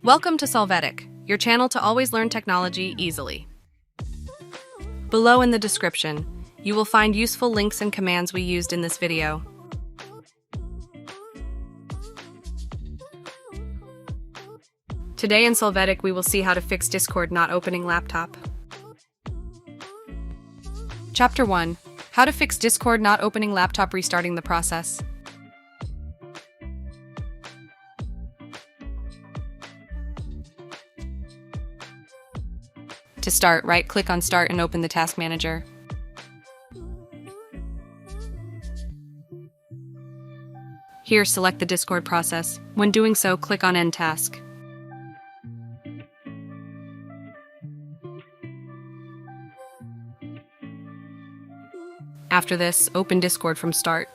Welcome to Solvetic, your channel to always learn technology easily. Below in the description, you will find useful links and commands we used in this video. Today in Solvetic, we will see how to fix Discord not opening laptop. Chapter 1. How to fix Discord not opening laptop, restarting the process. To start, right-click on Start and open the Task Manager. Here, select the Discord process. When doing so, click on End Task. After this, open Discord from Start.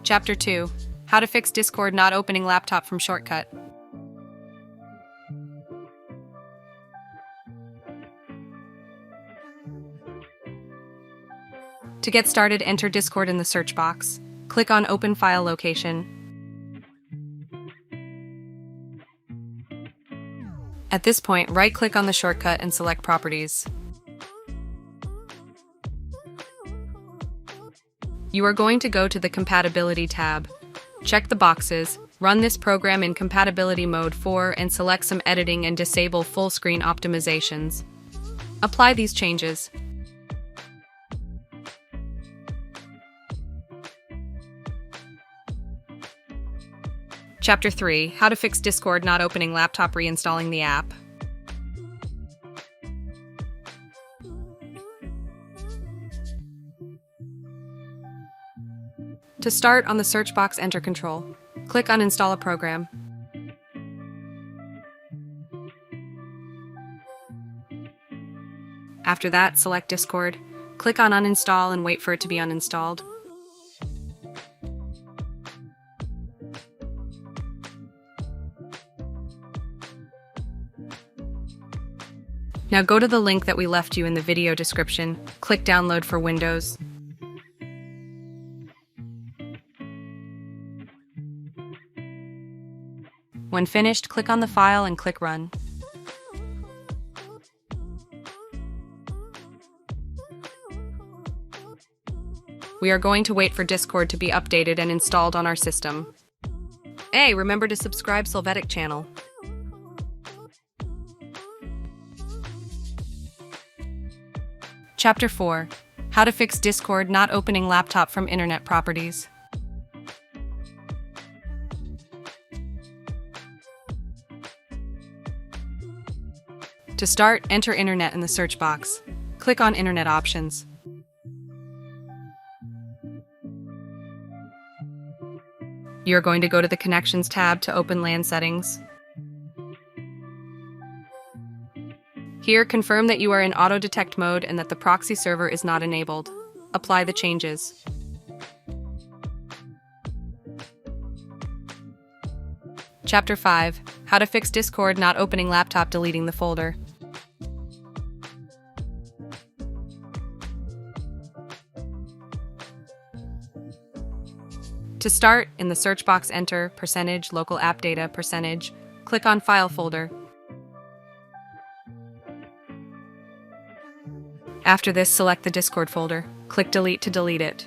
Chapter 2. How to fix Discord not opening laptop from shortcut. To get started, enter Discord in the search box. Click on Open File Location. At this point, right-click on the shortcut and select Properties. You are going to go to the Compatibility tab. Check the boxes, run this program in compatibility mode 4, and select some editing and disable full screen optimizations. Apply these changes. Chapter 3. How to fix Discord not opening laptop, reinstalling the app. To start, on the search box, enter Control. Click on Install a program. After that, select Discord. Click on Uninstall and wait for it to be uninstalled. Now go to the link that we left you in the video description. Click Download for Windows. When finished, click on the file and click Run. We are going to wait for Discord to be updated and installed on our system. Hey, remember to subscribe Solvetic channel. Chapter 4. How to fix Discord not opening laptop from Internet Properties. To start, enter Internet in the search box. Click on Internet Options. You're going to go to the Connections tab to open LAN settings. Here, confirm that you are in auto detect mode and that the proxy server is not enabled. Apply the changes. Chapter 5. How to fix Discord not opening laptop, deleting the folder. To start, in the search box, enter %local app data %. Click on File folder. After this, select the Discord folder. Click Delete to delete it.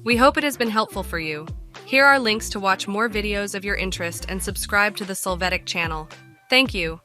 We hope it has been helpful for you. Here are links to watch more videos of your interest and subscribe to the Solvetic channel. Thank you.